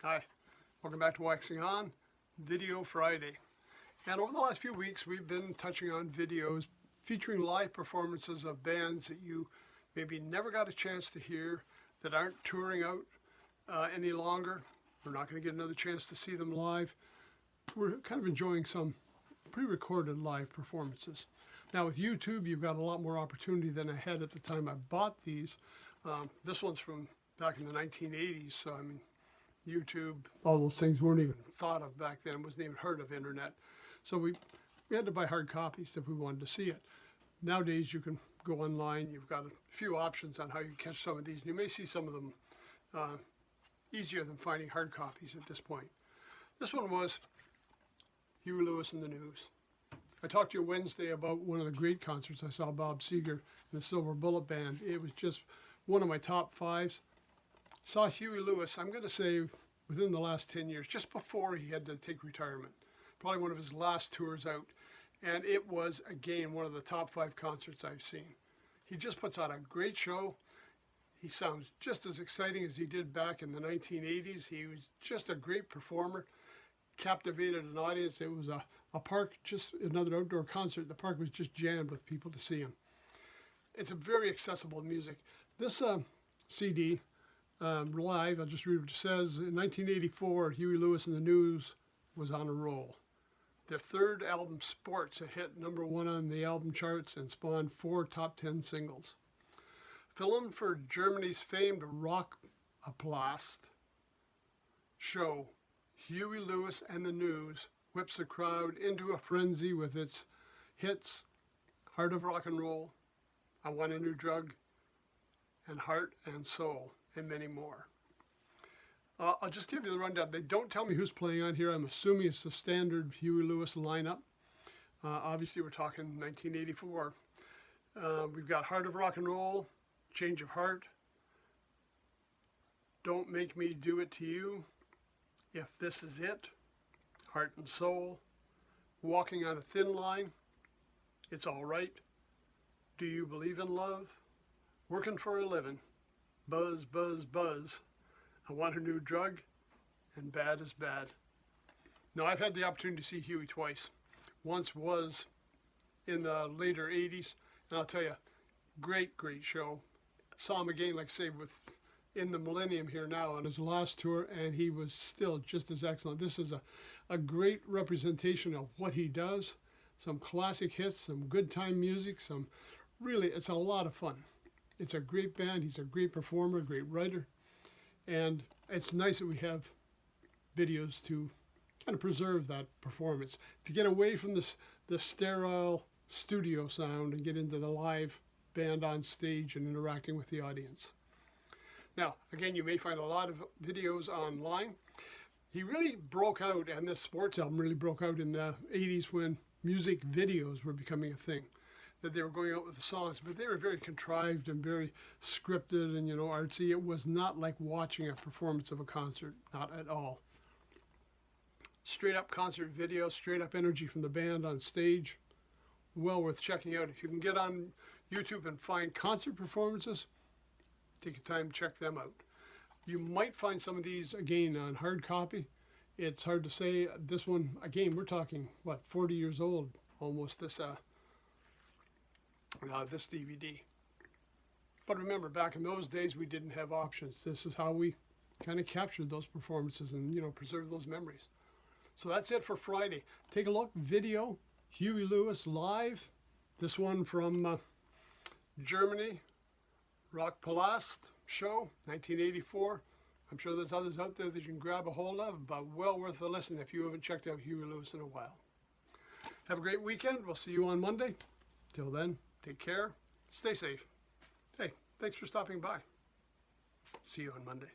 Hi, welcome back to Waxing On, Video Friday. And over the last few weeks, we've been touching on videos featuring live performances of bands that you maybe never got a chance to hear, that aren't touring out any longer. We're not going to get another chance to see them live. We're kind of enjoying some pre-recorded live performances. Now with YouTube, you've got a lot more opportunity than I had at the time I bought these. This one's from back in the 1980s, so I mean, YouTube, all those things weren't even thought of back then, wasn't even heard of internet. So we had to buy hard copies if we wanted to see it. Nowadays you can go online, you've got a few options on how you catch some of these. You may see some of them easier than finding hard copies at this point. This one was Huey Lewis and the News. I talked to you Wednesday about one of the great concerts I saw, Bob Seger and the Silver Bullet Band. It was just one of my top fives. Saw Huey Lewis, I'm going to say within the last 10 years, just before he had to take retirement. Probably one of his last tours out. And it was, again, one of the top 5 concerts I've seen. He just puts on a great show. He sounds just as exciting as he did back in the 1980s. He was just a great performer, captivated an audience. It was a park, just another outdoor concert. The park was just jammed with people to see him. It's a very accessible music. This CD, live, I'll just read what it says. In 1984, Huey Lewis and the News was on a roll. Their third album, Sports, had hit #1 on the album charts and spawned 4 top 10 singles. Filmed for Germany's famed rock Rockpalast show, Huey Lewis and the News whips the crowd into a frenzy with its hits, Heart of Rock and Roll, I Want a New Drug, and Heart and Soul, and many more. I'll just give you the rundown. They don't tell me who's playing on here. I'm assuming it's the standard Huey Lewis lineup. Obviously, we're talking 1984. We've got Heart of Rock and Roll, Change of Heart, Don't Make Me Do It to You, If This Is It, Heart and Soul, Walking on a Thin Line, It's All Right, Do You Believe in Love, Working for a Living, Buzz, Buzz, Buzz, I Want a New Drug, and Bad is Bad. Now, I've had the opportunity to see Huey twice. Once was in the later 80s, and I'll tell you, great show. Saw him again, like I say, in the millennium here now on his last tour, and he was still just as excellent. This is a great representation of what he does. Some classic hits, some good time music, really, it's a lot of fun. It's a great band. He's a great performer, great writer. And it's nice that we have videos to kind of preserve that performance, to get away from the sterile studio sound and get into the live band on stage and interacting with the audience. Now, again, you may find a lot of videos online. He really broke out, and this Sports album really broke out in the 80s when music videos were becoming a thing. That they were going out with the songs, but they were very contrived and very scripted and, artsy. It was not like watching a performance of a concert, not at all. Straight up concert video, straight up energy from the band on stage. Well worth checking out. If you can get on YouTube and find concert performances, take your time to check them out. You might find some of these, again, on hard copy. It's hard to say. This one, again, we're talking, 40 years old almost, this DVD. But remember, back in those days, we didn't have options. This is how we kind of captured those performances and, preserved those memories. So that's it for Friday. Take a look, video, Huey Lewis live. This one from Germany, Rockpalast show, 1984. I'm sure there's others out there that you can grab a hold of, but well worth a listen if you haven't checked out Huey Lewis in a while. Have a great weekend. We'll see you on Monday. Till then, take care, stay safe. Hey, thanks for stopping by. See you on Monday.